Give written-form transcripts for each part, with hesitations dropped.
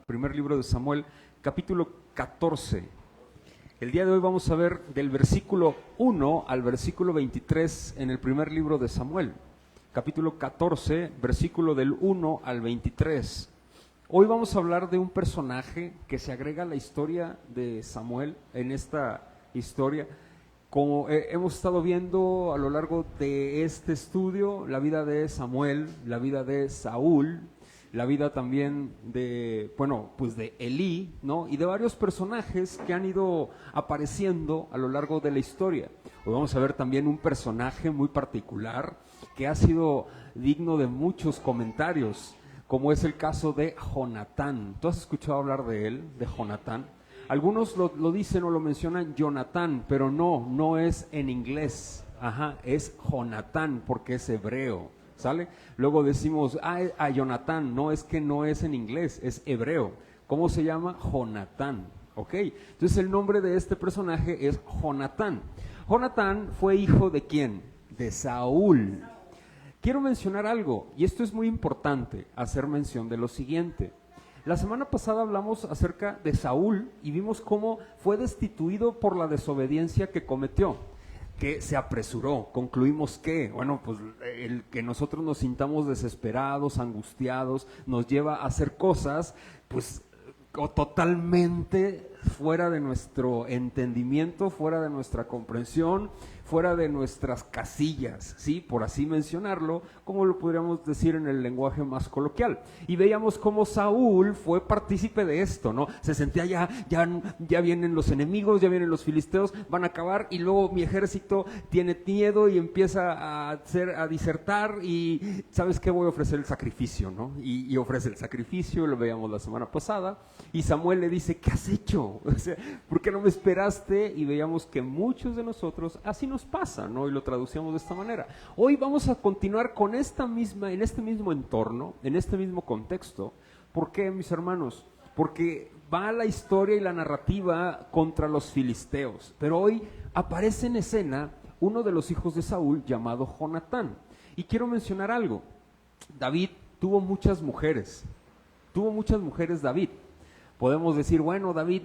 Primer libro de Samuel, capítulo 14. El día de hoy vamos a ver del versículo 1 al versículo 23 en el primer libro de Samuel. Capítulo 14, versículo del 1 al 23. Hoy vamos a hablar de un personaje que se agrega a la historia de Samuel en esta historia. Como hemos estado viendo a lo largo de este estudio, la vida de Samuel, la vida de Saúl, la vida también de, pues de Elí, ¿no? Y de varios personajes que han ido apareciendo a lo largo de la historia. Hoy vamos a ver también un personaje muy particular que ha sido digno de muchos comentarios, como es el caso de Jonatán. ¿Tú has escuchado hablar de él, de Jonatán? Algunos lo dicen o lo mencionan Jonatán, pero no es en inglés. Es Jonatán porque es hebreo. ¿Sale? Luego decimos, a Jonatán, no es que no es en inglés, es hebreo. ¿Cómo se llama? Jonatán, ¿ok? Entonces el nombre de este personaje es Jonatán. Jonatán fue hijo de ¿quién? De Saúl. Quiero mencionar algo, y esto es muy importante, hacer mención de lo siguiente. La semana pasada hablamos acerca de Saúl y vimos cómo fue destituido por la desobediencia que cometió, que se apresuró. Concluimos que, pues el que nosotros nos sintamos desesperados, angustiados, nos lleva a hacer cosas, pues totalmente fuera de nuestro entendimiento, fuera de nuestra comprensión, fuera de nuestras casillas, ¿sí? Por así mencionarlo, como lo podríamos decir en el lenguaje más coloquial. Y veíamos cómo Saúl fue partícipe de esto, ¿no? Se sentía ya vienen los enemigos, ya vienen los filisteos, van a acabar, y luego mi ejército tiene miedo y empieza a disertar, y ¿sabes qué? Voy a ofrecer el sacrificio, ¿no? Y ofrece el sacrificio, lo veíamos la semana pasada, y Samuel le dice, ¿qué has hecho? O sea, ¿por qué no me esperaste? Y veíamos que muchos de nosotros así nos pasa, ¿no? Y lo traducíamos de esta manera. Hoy vamos a continuar con en este mismo entorno, en este mismo contexto. ¿Por qué, mis hermanos? Porque va la historia y la narrativa contra los filisteos, pero hoy aparece en escena uno de los hijos de Saúl llamado Jonatán. Y quiero mencionar algo. David tuvo muchas mujeres David. Podemos decir, David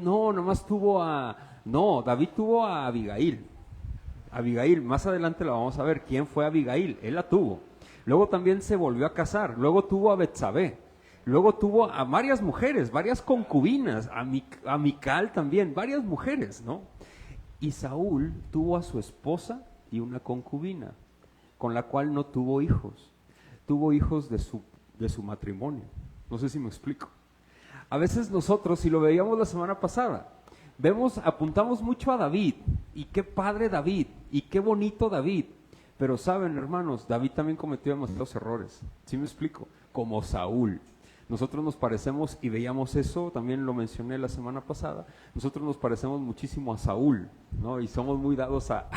David tuvo a Abigail. Más adelante la vamos a ver. ¿Quién fue Abigail? Él la tuvo. Luego también se volvió a casar. Luego tuvo a Betsabé. Luego tuvo a varias mujeres, varias concubinas. A Mical también, varias mujeres, ¿no? Y Saúl tuvo a su esposa y una concubina, con la cual no tuvo hijos. Tuvo hijos de su matrimonio. No sé si me explico. A veces nosotros, y lo veíamos la semana pasada, apuntamos mucho a David, y qué padre David, y qué bonito David, pero saben, hermanos, David también cometió demasiados errores, ¿sí me explico? Como Saúl. Nosotros nos parecemos, y veíamos eso, también lo mencioné la semana pasada, nosotros nos parecemos muchísimo a Saúl, ¿no? Y somos muy dados a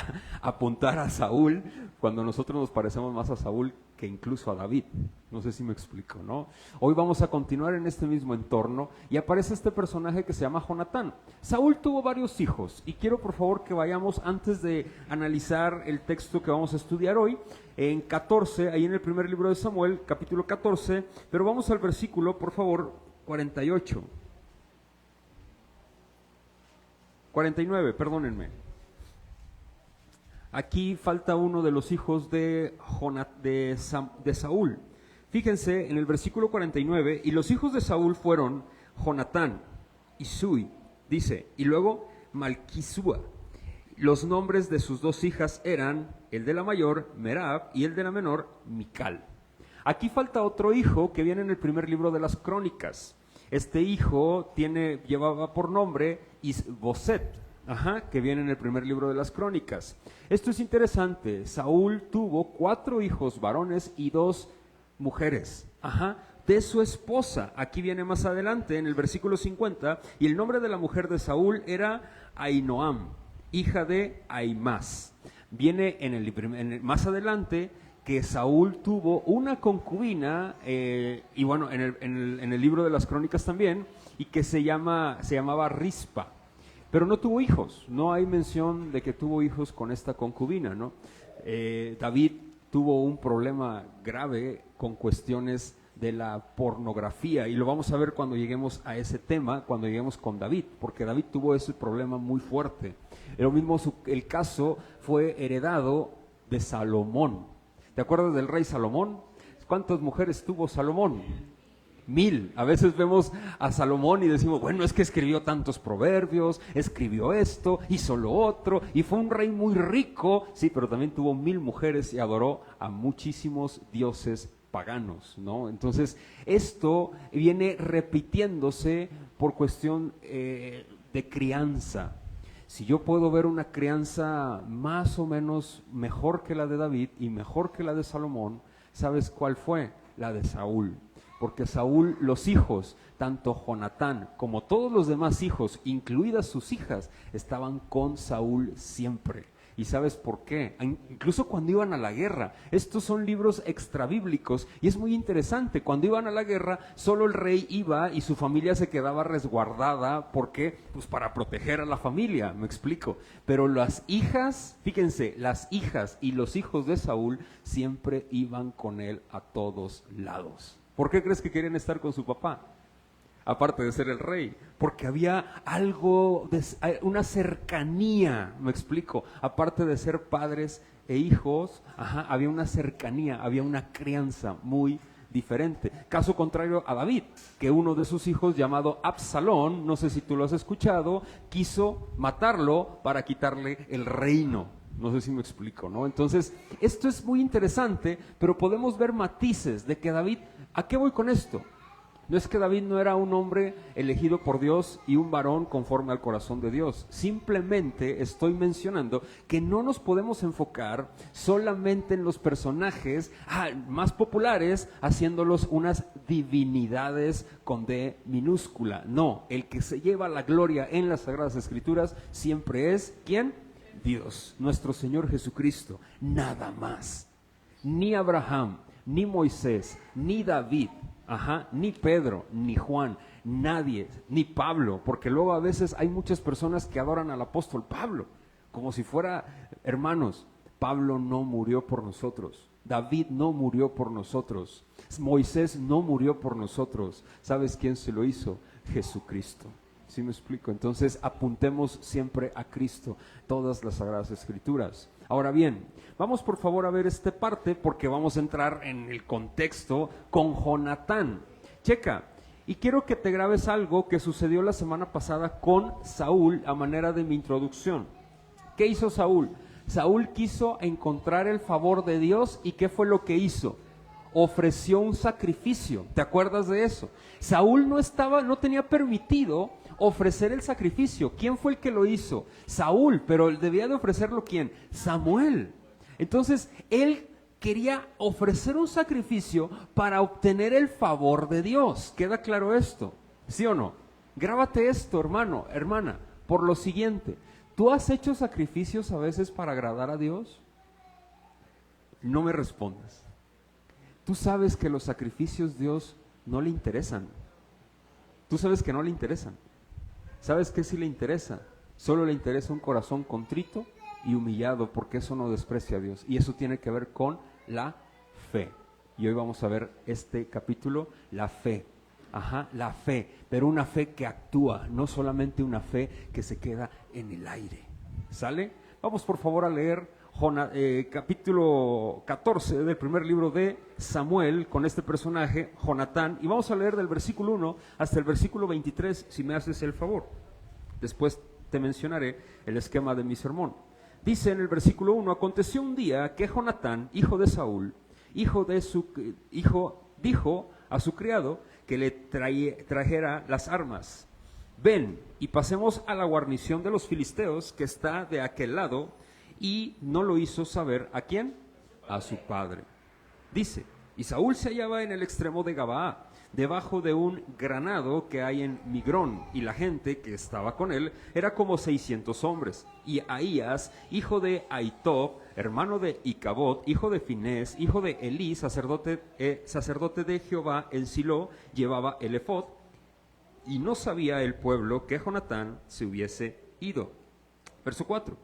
apuntar a Saúl, cuando nosotros nos parecemos más a Saúl que incluso a David. No sé si me explico, ¿no? Hoy vamos a continuar en este mismo entorno y aparece este personaje que se llama Jonatán. Saúl tuvo varios hijos, y quiero por favor que vayamos, antes de analizar el texto que vamos a estudiar hoy, en 14, ahí en el primer libro de Samuel, capítulo 14, pero vamos al versículo, por favor, 48. 49, perdónenme. Aquí falta uno de los hijos de Saúl. Fíjense en el versículo 49, y los hijos de Saúl fueron Jonatán y Sui, dice, y luego Malquisúa. Los nombres de sus dos hijas eran, el de la mayor, Merab, y el de la menor, Mical. Aquí falta otro hijo que viene en el primer libro de las Crónicas. Este hijo llevaba por nombre Isboset, que viene en el primer libro de las Crónicas. Esto es interesante. Saúl tuvo 4 hijos varones y 2 mujeres, de su esposa. Aquí viene más adelante en el versículo 50, y el nombre de la mujer de Saúl era Ahinoam, hija de Ahimás. Viene más adelante que Saúl tuvo una concubina, en el libro de las Crónicas también, y que se llamaba Rispa. Pero no tuvo hijos, no hay mención de que tuvo hijos con esta concubina, ¿no? David tuvo un problema grave con cuestiones de la pornografía, y lo vamos a ver cuando lleguemos a ese tema, cuando lleguemos con David, porque David tuvo ese problema muy fuerte. Lo mismo el caso fue heredado de Salomón. ¿Te acuerdas del rey Salomón? ¿Cuántas mujeres tuvo Salomón? 1000. A veces vemos a Salomón y decimos, bueno, es que escribió tantos proverbios, escribió esto, hizo lo otro, y fue un rey muy rico, sí, pero también tuvo 1000 mujeres y adoró a muchísimos dioses paganos, ¿no? Entonces, esto viene repitiéndose por cuestión de crianza. Si yo puedo ver una crianza más o menos mejor que la de David y mejor que la de Salomón, ¿sabes cuál fue? La de Saúl. Porque Saúl, los hijos, tanto Jonatán como todos los demás hijos, incluidas sus hijas, estaban con Saúl siempre. ¿Y sabes por qué? Incluso cuando iban a la guerra. Estos son libros extrabíblicos y es muy interesante. Cuando iban a la guerra, solo el rey iba y su familia se quedaba resguardada. ¿Por qué? Pues para proteger a la familia, me explico. Pero las hijas, fíjense, las hijas y los hijos de Saúl siempre iban con él a todos lados. ¿Por qué crees que querían estar con su papá? Aparte de ser el rey, porque había algo, una cercanía, me explico, aparte de ser padres e hijos, había una cercanía, había una crianza muy diferente. Caso contrario a David, que uno de sus hijos llamado Absalón, no sé si tú lo has escuchado, quiso matarlo para quitarle el reino. No sé si me explico, ¿no? Entonces, esto es muy interesante, pero podemos ver matices de que David, ¿a qué voy con esto? No es que David no era un hombre elegido por Dios y un varón conforme al corazón de Dios. Simplemente estoy mencionando que no nos podemos enfocar solamente en los personajes más populares, haciéndolos unas divinidades con D minúscula. No, el que se lleva la gloria en las Sagradas Escrituras siempre es, ¿quién? Dios, nuestro Señor Jesucristo, nada más. Ni Abraham, ni Moisés, ni David, ni Pedro, ni Juan, nadie, ni Pablo, porque luego a veces hay muchas personas que adoran al apóstol Pablo, como si fuera, hermanos, Pablo no murió por nosotros, David no murió por nosotros, Moisés no murió por nosotros. ¿Sabes quién se lo hizo? Jesucristo. ¿Sí me explico? Entonces apuntemos siempre a Cristo, todas las Sagradas Escrituras. Ahora bien, vamos por favor a ver esta parte porque vamos a entrar en el contexto con Jonatán. Checa, y quiero que te grabes algo que sucedió la semana pasada con Saúl a manera de mi introducción. ¿Qué hizo Saúl? Saúl quiso encontrar el favor de Dios y ¿qué fue lo que hizo? Ofreció un sacrificio. ¿Te acuerdas de eso? Saúl no tenía permitido ofrecer el sacrificio. ¿Quién fue el que lo hizo? Saúl, pero debía de ofrecerlo ¿quién? Samuel. Entonces, él quería ofrecer un sacrificio para obtener el favor de Dios. ¿Queda claro esto? ¿Sí o no? Grábate esto, hermano, hermana, por lo siguiente. ¿Tú has hecho sacrificios a veces para agradar a Dios? No me respondas. Tú sabes que los sacrificios Dios no le interesan. Tú sabes que no le interesan. ¿Sabes qué sí le interesa? Solo le interesa un corazón contrito y humillado, porque eso no desprecia a Dios. Y eso tiene que ver con la fe. Y hoy vamos a ver este capítulo, la fe. La fe, pero una fe que actúa, no solamente una fe que se queda en el aire. ¿Sale? Vamos por favor a leer capítulo 14 del primer libro de Samuel con este personaje, Jonatán, y vamos a leer del versículo 1 hasta el versículo 23, si me haces el favor. Después te mencionaré el esquema de mi sermón. Dice en el versículo 1, aconteció un día que Jonatán, hijo de Saúl, dijo a su criado que le trajera las armas. Ven y pasemos a la guarnición de los filisteos que está de aquel lado. Y no lo hizo saber ¿a quién? A su padre. Dice, y Saúl se hallaba en el extremo de Gabaa, debajo de un granado que hay en Migrón, y la gente que estaba con él era como 600 hombres. Y Ahías, hijo de Ahitob, hermano de Icabod, hijo de Finés, hijo de Elí, sacerdote de Jehová en Silo, llevaba el efod, y no sabía el pueblo que Jonatán se hubiese ido. Verso 4.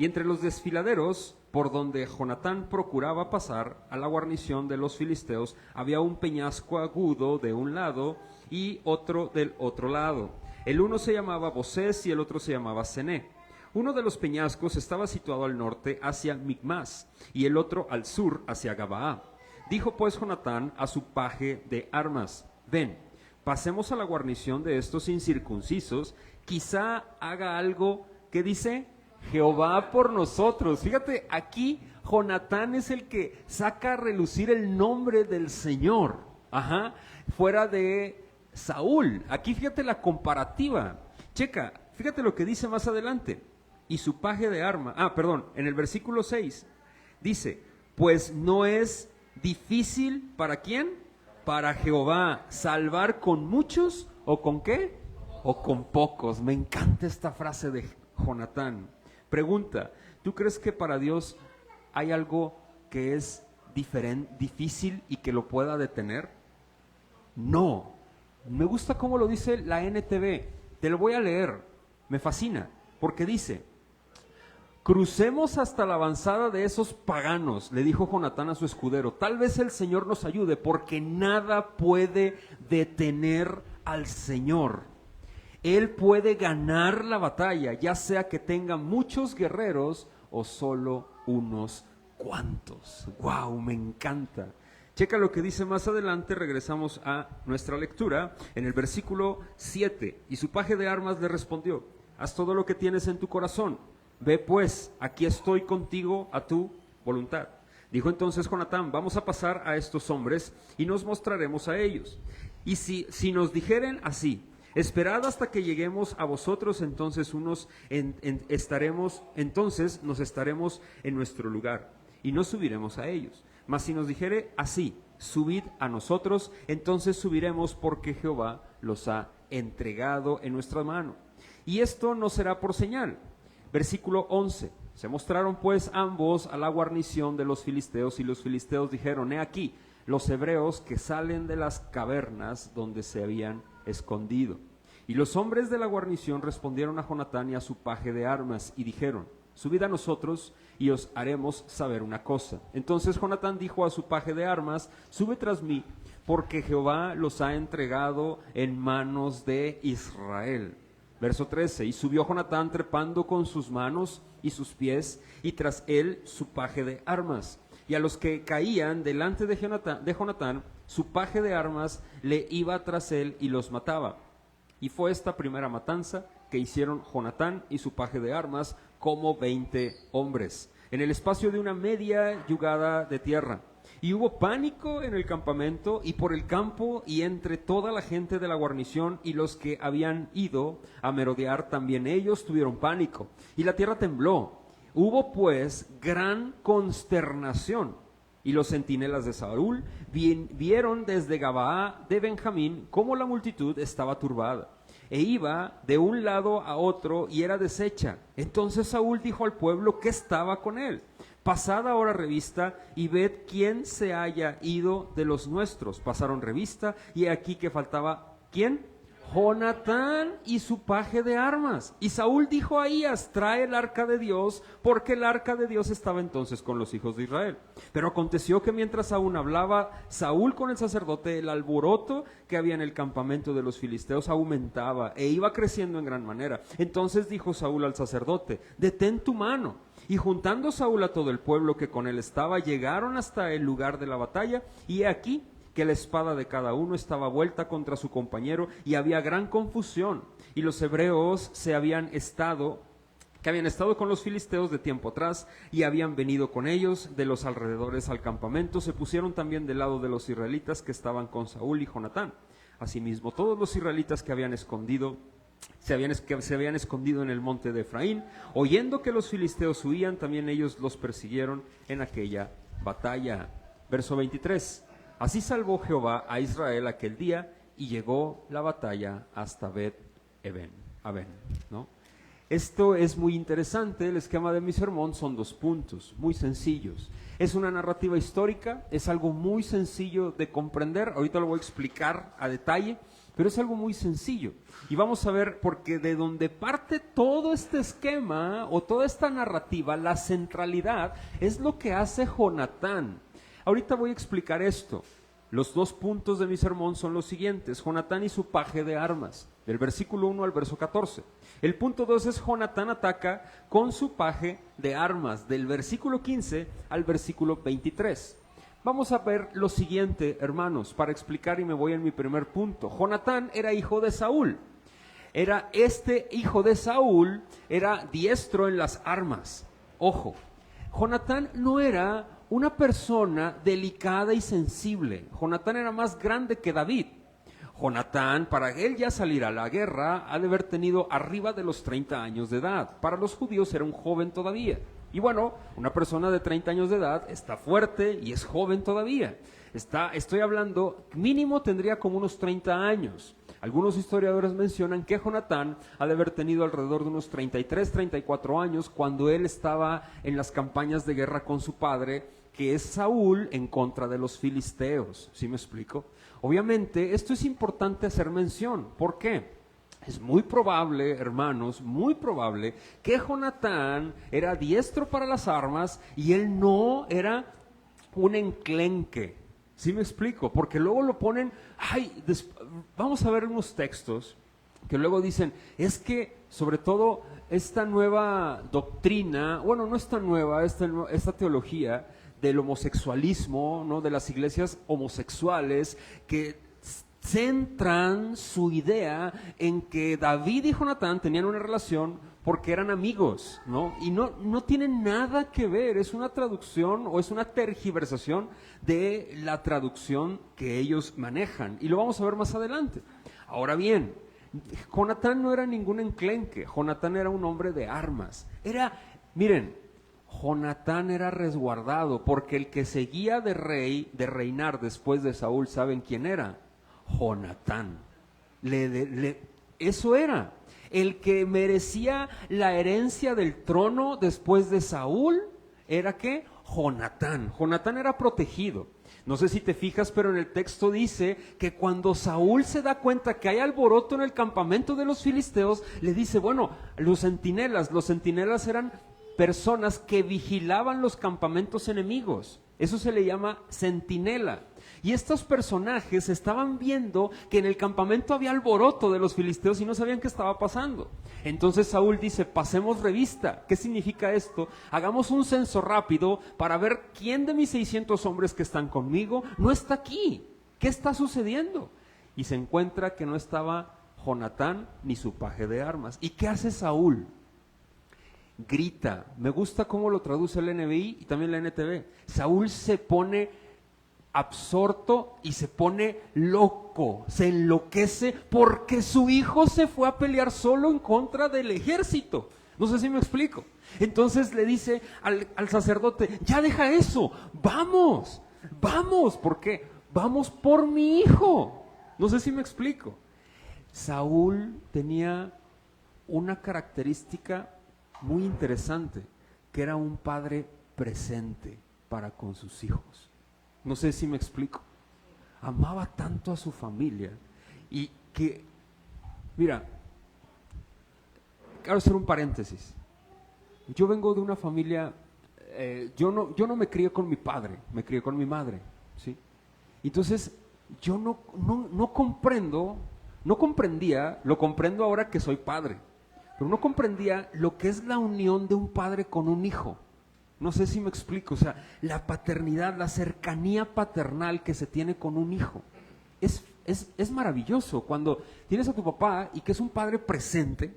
Y entre los desfiladeros, por donde Jonatán procuraba pasar a la guarnición de los filisteos, había un peñasco agudo de un lado y otro del otro lado. El uno se llamaba Bosés y el otro se llamaba Cené. Uno de los peñascos estaba situado al norte hacia Micmas y el otro al sur hacia Gabaa. Dijo pues Jonatán a su paje de armas: ven, pasemos a la guarnición de estos incircuncisos, quizá haga algo que dice Jehová por nosotros. Fíjate, aquí Jonatán es el que saca a relucir el nombre del Señor, fuera de Saúl. Aquí fíjate la comparativa. Checa, fíjate lo que dice más adelante. Y su paje de arma, en el versículo 6, dice: pues no es difícil, ¿para quién? Para Jehová salvar con muchos, ¿o con qué? O con pocos. Me encanta esta frase de Jonatán. Pregunta: ¿tú crees que para Dios hay algo que es diferente, difícil y que lo pueda detener? No. Me gusta cómo lo dice la NTV. Te lo voy a leer. Me fascina, porque dice: crucemos hasta la avanzada de esos paganos, le dijo Jonatán a su escudero. Tal vez el Señor nos ayude, porque nada puede detener al Señor. Él puede ganar la batalla, ya sea que tenga muchos guerreros o solo unos cuantos. ¡Wow! Me encanta. Checa lo que dice más adelante. Regresamos a nuestra lectura en el versículo 7. Y su paje de armas le respondió: haz todo lo que tienes en tu corazón. Ve pues, aquí estoy contigo a tu voluntad. Dijo entonces Jonatán: vamos a pasar a estos hombres y nos mostraremos a ellos. Y si nos dijeren así: esperad hasta que lleguemos a vosotros, entonces nos estaremos en nuestro lugar y no subiremos a ellos. Mas si nos dijere así: subid a nosotros, entonces subiremos, porque Jehová los ha entregado en nuestra mano. Y esto no será por señal. Versículo 11. Se mostraron pues ambos a la guarnición de los filisteos, y los filisteos dijeron: he aquí los hebreos que salen de las cavernas donde se habían escondido. Y los hombres de la guarnición respondieron a Jonatán y a su paje de armas y dijeron: subid a nosotros y os haremos saber una cosa. Entonces Jonatán dijo a su paje de armas: sube tras mí, porque Jehová los ha entregado en manos de Israel. Verso 13, y subió Jonatán trepando con sus manos y sus pies, y tras él su paje de armas. Y a los que caían delante de Jonatán, su paje de armas le iba tras él y los mataba. Y fue esta primera matanza que hicieron Jonatán y su paje de armas, como 20 hombres, en el espacio de una media yugada de tierra. Y hubo pánico en el campamento y por el campo y entre toda la gente de la guarnición, y los que habían ido a merodear también ellos tuvieron pánico. Y la tierra tembló. Hubo pues gran consternación. Y los centinelas de Saúl vieron desde Gabaa de Benjamín cómo la multitud estaba turbada, e iba de un lado a otro y era deshecha. Entonces Saúl dijo al pueblo que estaba con él: pasad ahora revista y ved quién se haya ido de los nuestros. Pasaron revista y aquí que faltaba, ¿quién? Jonatán y su paje de armas. Y Saúl dijo a Ahías: trae el arca de Dios, porque el arca de Dios estaba entonces con los hijos de Israel. Pero aconteció que mientras aún hablaba Saúl con el sacerdote, el alboroto que había en el campamento de los filisteos aumentaba e iba creciendo en gran manera. Entonces dijo Saúl al sacerdote: detén tu mano. Y juntando Saúl a todo el pueblo que con él estaba, llegaron hasta el lugar de la batalla, y he aquí que la espada de cada uno estaba vuelta contra su compañero, y había gran confusión. Y los hebreos que habían estado con los filisteos de tiempo atrás, y habían venido con ellos de los alrededores al campamento, se pusieron también del lado de los israelitas que estaban con Saúl y Jonatán. Asimismo, todos los israelitas que se habían escondido en el monte de Efraín, oyendo que los filisteos huían, también ellos los persiguieron en aquella batalla. Verso 23. Así salvó Jehová a Israel aquel día, y llegó la batalla hasta Bet-Aven, ¿no? Esto es muy interesante. El esquema de mi sermón son 2 puntos, muy sencillos. Es una narrativa histórica, es algo muy sencillo de comprender. Ahorita lo voy a explicar a detalle, Pero es algo muy sencillo. Y vamos a ver, porque de donde parte todo este esquema o toda esta narrativa, la centralidad es lo que hace Jonatán. Ahorita voy a explicar esto. Los 2 puntos de mi sermón son los siguientes: Jonatán y su paje de armas, del versículo 1 al verso 14. El punto 2 es Jonatán ataca con su paje de armas, del versículo 15 al versículo 23. Vamos a ver lo siguiente, hermanos, para explicar, y me voy en mi primer punto. Jonatán era hijo de Saúl. Este hijo de Saúl era diestro en las armas. Ojo, Jonatán no era una persona delicada y sensible. Jonatán era más grande que David. Jonatán, para él ya salir a la guerra, ha de haber tenido arriba de los 30 años de edad. Para los judíos era un joven todavía. Y bueno, una persona de 30 años de edad está fuerte y es joven todavía. Estoy hablando, mínimo tendría como unos 30 años. Algunos historiadores mencionan que Jonatán ha de haber tenido alrededor de unos 33, 34 años cuando él estaba en las campañas de guerra con su padre, que es Saúl, en contra de los filisteos. ¿Sí me explico? Obviamente, esto es importante hacer mención. ¿Por qué? Es muy probable, hermanos, muy probable que Jonatán era diestro para las armas y él no era un enclenque. ¿Sí me explico? Porque luego lo ponen, vamos a ver unos textos que luego dicen, es que sobre todo esta nueva doctrina, bueno, no es tan nueva, esta teología del homosexualismo, ¿no? De las iglesias homosexuales que centran su idea en que David y Jonatán tenían una relación porque eran amigos, ¿no? Y no tienen nada que ver, es una traducción o es una tergiversación de la traducción que ellos manejan. Y lo vamos a ver más adelante. Ahora bien, Jonatán no era ningún enclenque, Jonatán era un hombre de armas. Miren, Jonatán era resguardado porque el que seguía de reinar después de Saúl, ¿saben quién era? Jonatán. Eso era. El que merecía la herencia del trono después de Saúl, ¿era qué? Jonatán. Jonatán era protegido. No sé si te fijas, pero en el texto dice que cuando Saúl se da cuenta que hay alboroto en el campamento de los filisteos, le dice, bueno, los centinelas eran personas que vigilaban los campamentos enemigos. Eso se le llama centinela. Y estos personajes estaban viendo que en el campamento había alboroto de los filisteos y no sabían qué estaba pasando. Entonces Saúl dice, pasemos revista. ¿Qué significa esto? Hagamos un censo rápido para ver quién de mis 600 hombres que están conmigo no está aquí. ¿Qué está sucediendo? Y se encuentra que no estaba Jonatán ni su paje de armas. ¿Y qué hace Saúl? Grita. Me gusta cómo lo traduce el NBI y también la NTV. Saúl se pone absorto y se pone loco, se enloquece porque su hijo se fue a pelear solo en contra del ejército. No sé si me explico. Entonces le dice al sacerdote, ya deja eso, vamos, ¿por qué? Vamos por mi hijo. No sé si me explico. Saúl tenía una característica muy interesante, que era un padre presente para con sus hijos. No sé si me explico. Amaba tanto a su familia y que, mira, quiero hacer un paréntesis. Yo vengo de una familia, yo no me crié con mi padre, me crié con mi madre, ¿sí? Entonces, yo no comprendía, lo comprendo ahora que soy padre, pero no comprendía lo que es la unión de un padre con un hijo. No sé si me explico, o sea, la paternidad, la cercanía paternal que se tiene con un hijo. Es maravilloso cuando tienes a tu papá y que es un padre presente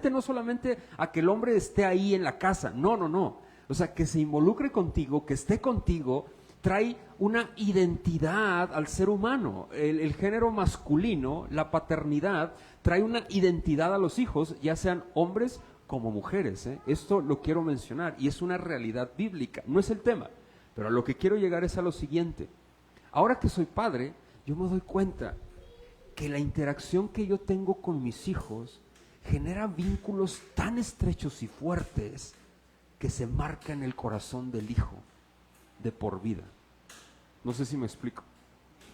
no solamente a que el hombre esté ahí en la casa, no. O sea, que se involucre contigo, que esté contigo, trae una identidad al ser humano. El género masculino, la paternidad, trae una identidad a los hijos, ya sean hombres como mujeres, ¿eh? Esto lo quiero mencionar y es una realidad bíblica, no es el tema, pero a lo que quiero llegar es a lo siguiente. Ahora que soy padre, yo me doy cuenta que la interacción que yo tengo con mis hijos genera vínculos tan estrechos y fuertes que se marca en el corazón del hijo de por vida. No sé si me explico.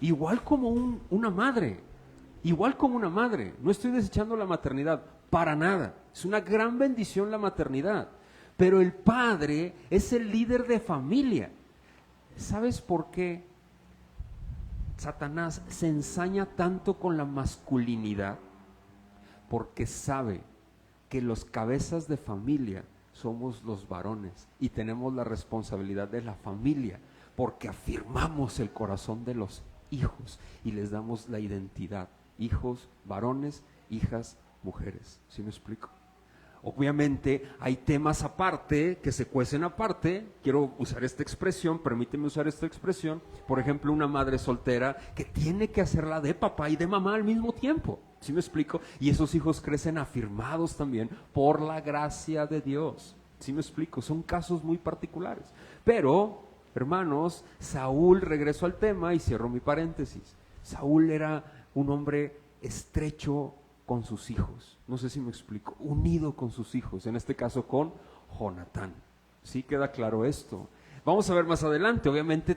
Igual como una madre. igual como una madre. No estoy desechando la maternidad, para nada. Es una gran bendición la maternidad. Pero el padre es el líder de familia. ¿Sabes por qué Satanás se ensaña tanto con la masculinidad? Porque sabe que los cabezas de familia somos los varones y tenemos la responsabilidad de la familia, porque afirmamos el corazón de los hijos y les damos la identidad. Hijos, varones, hijas, mujeres. ¿Sí me explico? Obviamente hay temas aparte que se cuecen aparte. Quiero usar esta expresión, permíteme usar esta expresión. Por ejemplo, una madre soltera que tiene que hacerla de papá y de mamá al mismo tiempo. ¿Sí me explico? Y esos hijos crecen afirmados también por la gracia de Dios. ¿Sí me explico? Son casos muy particulares. Pero, hermanos, Saúl, regreso al tema y cierro mi paréntesis. Saúl era un hombre estrecho con sus hijos, no sé si me explico, unido con sus hijos, en este caso con Jonatán. ¿Sí queda claro esto? Vamos a ver más adelante, obviamente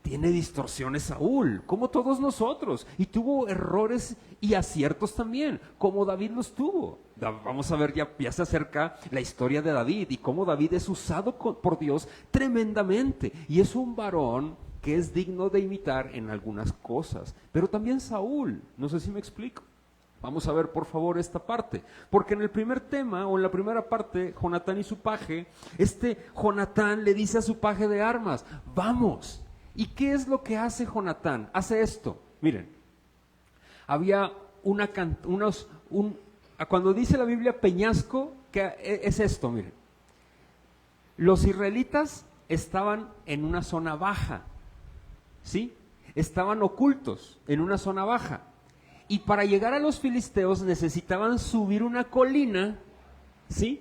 tiene distorsiones Saúl, como todos nosotros, y tuvo errores y aciertos también, como David los tuvo. Vamos a ver, ya se acerca la historia de David y cómo David es usado por Dios tremendamente, y es un varón que es digno de imitar en algunas cosas, pero también Saúl, no sé si me explico. Vamos a ver por favor esta parte, porque en el primer tema o en la primera parte, Jonatán y su paje, Jonatán le dice a su paje de armas, vamos. ¿Y qué es lo que hace Jonatán? Hace esto, miren, había cuando dice la Biblia peñasco, que es esto, miren, los israelitas estaban en una zona baja, ¿sí? Estaban ocultos en una zona baja. Y para llegar a los filisteos necesitaban subir una colina, ¿sí?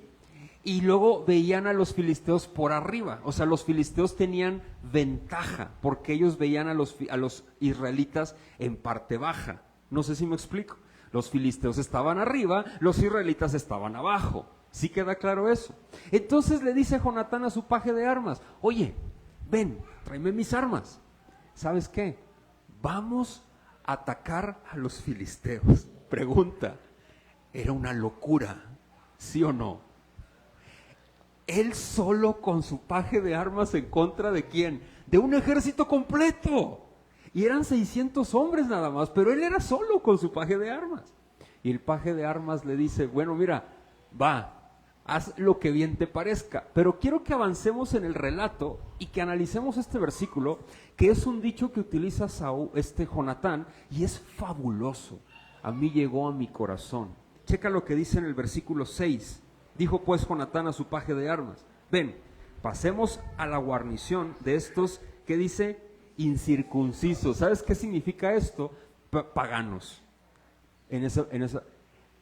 Y luego veían a los filisteos por arriba. O sea, los filisteos tenían ventaja porque ellos veían a los israelitas en parte baja. No sé si me explico. Los filisteos estaban arriba, los israelitas estaban abajo. ¿Sí queda claro eso? Entonces le dice Jonatán a su paje de armas, oye, ven, tráeme mis armas. ¿Sabes qué? Vamos atacar a los filisteos. Pregunta, ¿era una locura? ¿Sí o no? Él solo con su paje de armas en contra de ¿quién? De un ejército completo. Y eran 600 hombres nada más, pero él era solo con su paje de armas. Y el paje de armas le dice, bueno, mira, va, haz lo que bien te parezca. Pero quiero que avancemos en el relato y que analicemos este versículo, que es un dicho que utiliza Jonatán, y es fabuloso. A mí llegó a mi corazón. Checa lo que dice en el versículo 6. Dijo pues Jonatán a su paje de armas, ven, pasemos a la guarnición de estos, que dice, incircuncisos. ¿Sabes qué significa esto? Paganos.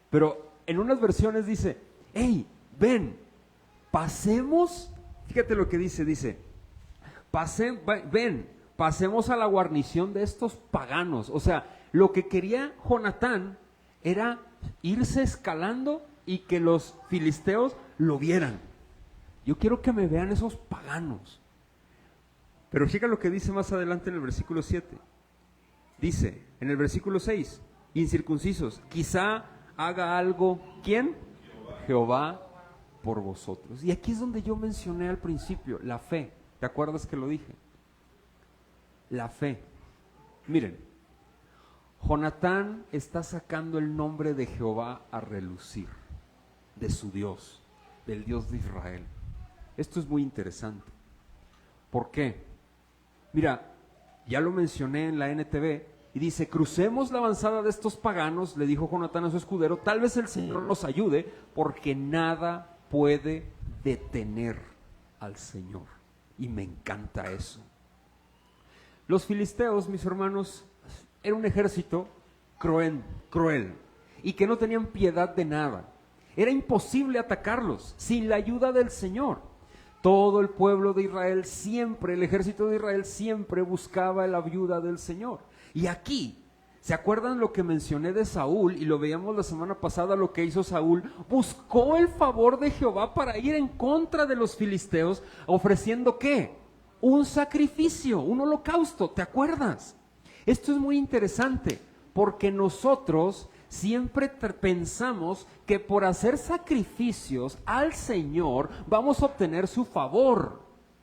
Pero en unas versiones dice, hey, ven, pasemos, fíjate lo que dice, ven, pasemos a la guarnición de estos paganos. O sea, lo que quería Jonatán era irse escalando y que los filisteos lo vieran. Yo quiero que me vean esos paganos. Pero fíjate lo que dice más adelante en el versículo 7. Dice, en el versículo 6, incircuncisos, quizá haga algo, ¿quién? Jehová por vosotros. Y aquí es donde yo mencioné al principio, la fe. ¿Te acuerdas que lo dije? La fe. Miren, Jonatán está sacando el nombre de Jehová a relucir, de su Dios, del Dios de Israel. Esto es muy interesante. ¿Por qué? Mira, ya lo mencioné en la NTV y dice, crucemos la avanzada de estos paganos, le dijo Jonatán a su escudero, tal vez el Señor nos ayude, porque nada puede detener al Señor. Y me encanta eso. Los filisteos, mis hermanos, era un ejército cruel y que no tenían piedad de nada. Era imposible atacarlos sin la ayuda del Señor. Todo el pueblo de Israel siempre, el ejército de Israel siempre buscaba la ayuda del Señor. Y aquí, ¿se acuerdan lo que mencioné de Saúl? Y lo veíamos la semana pasada, lo que hizo Saúl. Buscó el favor de Jehová para ir en contra de los filisteos, ofreciendo ¿qué? Un sacrificio, un holocausto, ¿te acuerdas? Esto es muy interesante, Porque nosotros siempre pensamos que por hacer sacrificios al Señor vamos a obtener su favor.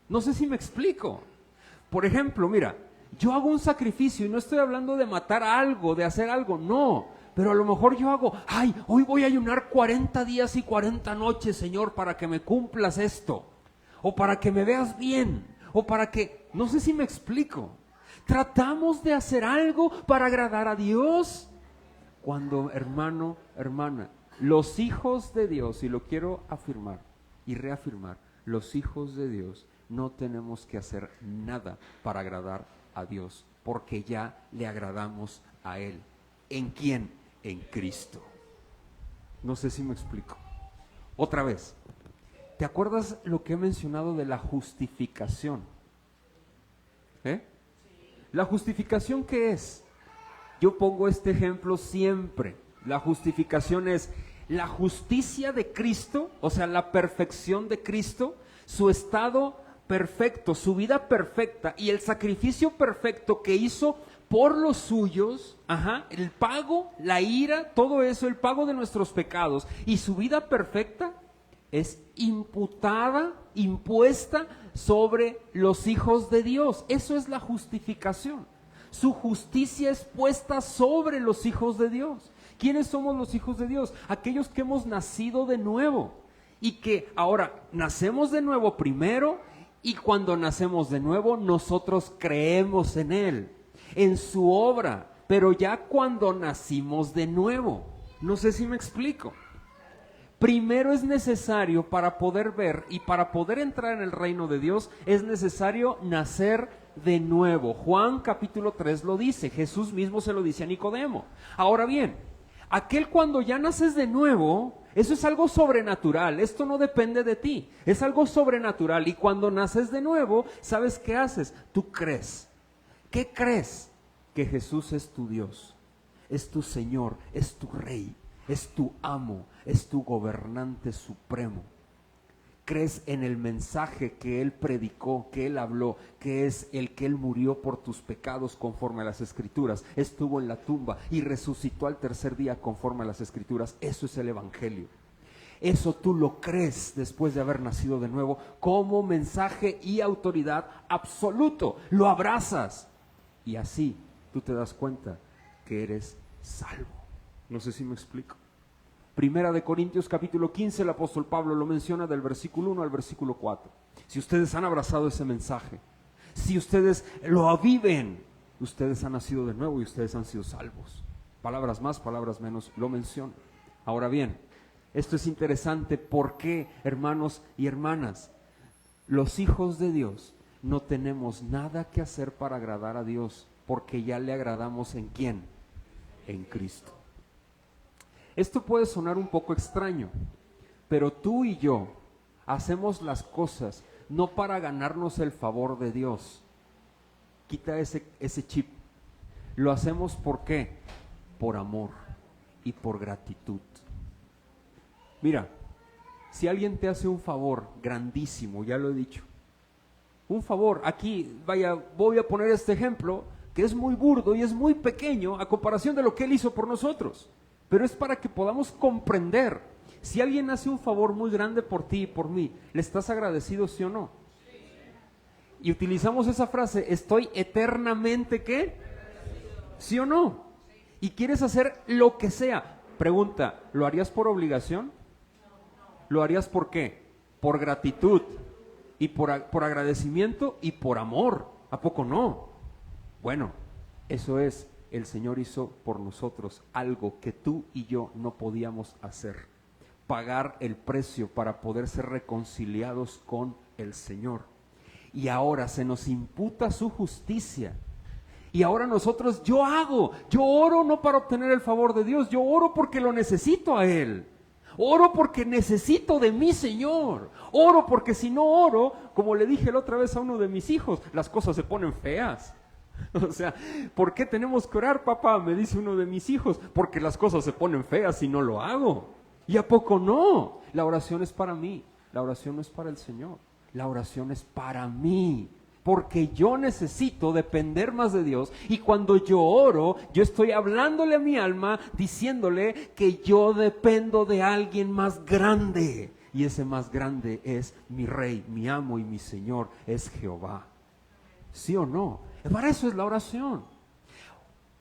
No sé si me explico. Por ejemplo, mira, yo hago un sacrificio y no estoy hablando de matar algo, de hacer algo, no. Pero a lo mejor yo hago, hoy voy a ayunar 40 días y 40 noches, Señor, para que me cumplas esto. O para que me veas bien. O para que, no sé si me explico. Tratamos de hacer algo para agradar a Dios. Cuando, hermano, hermana, los hijos de Dios, y lo quiero afirmar y reafirmar, los hijos de Dios no tenemos que hacer nada para agradar a Dios, porque ya le agradamos a Él. ¿En quién? En Cristo. No sé si me explico. Otra vez, ¿te acuerdas lo que he mencionado de la justificación? ¿La justificación qué es? Yo pongo este ejemplo siempre. La justificación es la justicia de Cristo, o sea, la perfección de Cristo, su estado perfecto, su vida perfecta y el sacrificio perfecto que hizo por los suyos, el pago, la ira, todo eso, el pago de nuestros pecados y su vida perfecta es impuesta sobre los hijos de Dios. Eso es la justificación. Su justicia es puesta sobre los hijos de Dios. ¿Quiénes somos los hijos de Dios? Aquellos que hemos nacido de nuevo y que ahora nacemos de nuevo primero, y cuando nacemos de nuevo nosotros creemos en Él, en su obra, pero ya cuando nacimos de nuevo. No sé si me explico. Primero es necesario, para poder ver y para poder entrar en el reino de Dios, es necesario nacer de nuevo. Juan capítulo 3 lo dice, Jesús mismo se lo dice a Nicodemo. Ahora bien, aquel cuando ya naces de nuevo, eso es algo sobrenatural, esto no depende de ti, es algo sobrenatural. Y cuando naces de nuevo, ¿sabes qué haces? Tú crees. ¿Qué crees? Que Jesús es tu Dios, es tu Señor, es tu Rey, es tu amo, es tu gobernante supremo. Crees en el mensaje que Él predicó, que Él habló, que es el que Él murió por tus pecados conforme a las Escrituras, estuvo en la tumba y resucitó al tercer día conforme a las Escrituras. Eso es el Evangelio. Eso tú lo crees después de haber nacido de nuevo como mensaje y autoridad absoluto. Lo abrazas y así tú te das cuenta que eres salvo. No sé si me explico. Primera de Corintios capítulo 15, el apóstol Pablo lo menciona del versículo 1 al versículo 4. Si ustedes han abrazado ese mensaje, si ustedes lo viven, ustedes han nacido de nuevo y ustedes han sido salvos. Palabras más, palabras menos, lo menciona. Ahora bien, esto es interesante. ¿Por qué, hermanos y hermanas? Los hijos de Dios no tenemos nada que hacer para agradar a Dios, porque ya le agradamos ¿en quién? En Cristo. Esto puede sonar un poco extraño, pero tú y yo hacemos las cosas no para ganarnos el favor de Dios. Quita ese chip. Lo hacemos ¿por qué? Por amor y por gratitud. Mira, si alguien te hace un favor grandísimo, ya lo he dicho, un favor, aquí, voy a poner este ejemplo que es muy burdo y es muy pequeño a comparación de lo que Él hizo por nosotros. Pero es para que podamos comprender. Si alguien hace un favor muy grande por ti y por mí, ¿le estás agradecido, sí o no? Sí. Y utilizamos esa frase, estoy eternamente, ¿qué? ¿Sí o no? Sí. Y quieres hacer lo que sea. Pregunta, ¿lo harías por obligación? No. ¿Lo harías por qué? Por gratitud y por agradecimiento y por amor. ¿A poco no? Bueno, eso es. El Señor hizo por nosotros algo que tú y yo no podíamos hacer. Pagar el precio para poder ser reconciliados con el Señor. Y ahora se nos imputa su justicia. Y ahora nosotros, yo oro no para obtener el favor de Dios, yo oro porque lo necesito a Él. Oro porque necesito de mi Señor. Oro porque si no oro, como le dije la otra vez a uno de mis hijos, las cosas se ponen feas. O sea, ¿por qué tenemos que orar, papá? Me dice uno de mis hijos, porque las cosas se ponen feas si no lo hago. ¿Y a poco no? La oración es para mí, la oración no es para el Señor, la oración es para mí. porque yo necesito depender más de Dios. Y cuando yo oro, yo estoy hablándole a mi alma, diciéndole que yo dependo de alguien más grande. Y ese más grande es mi Rey, mi amo y mi Señor, es Jehová. ¿Sí o no? Para eso es la oración.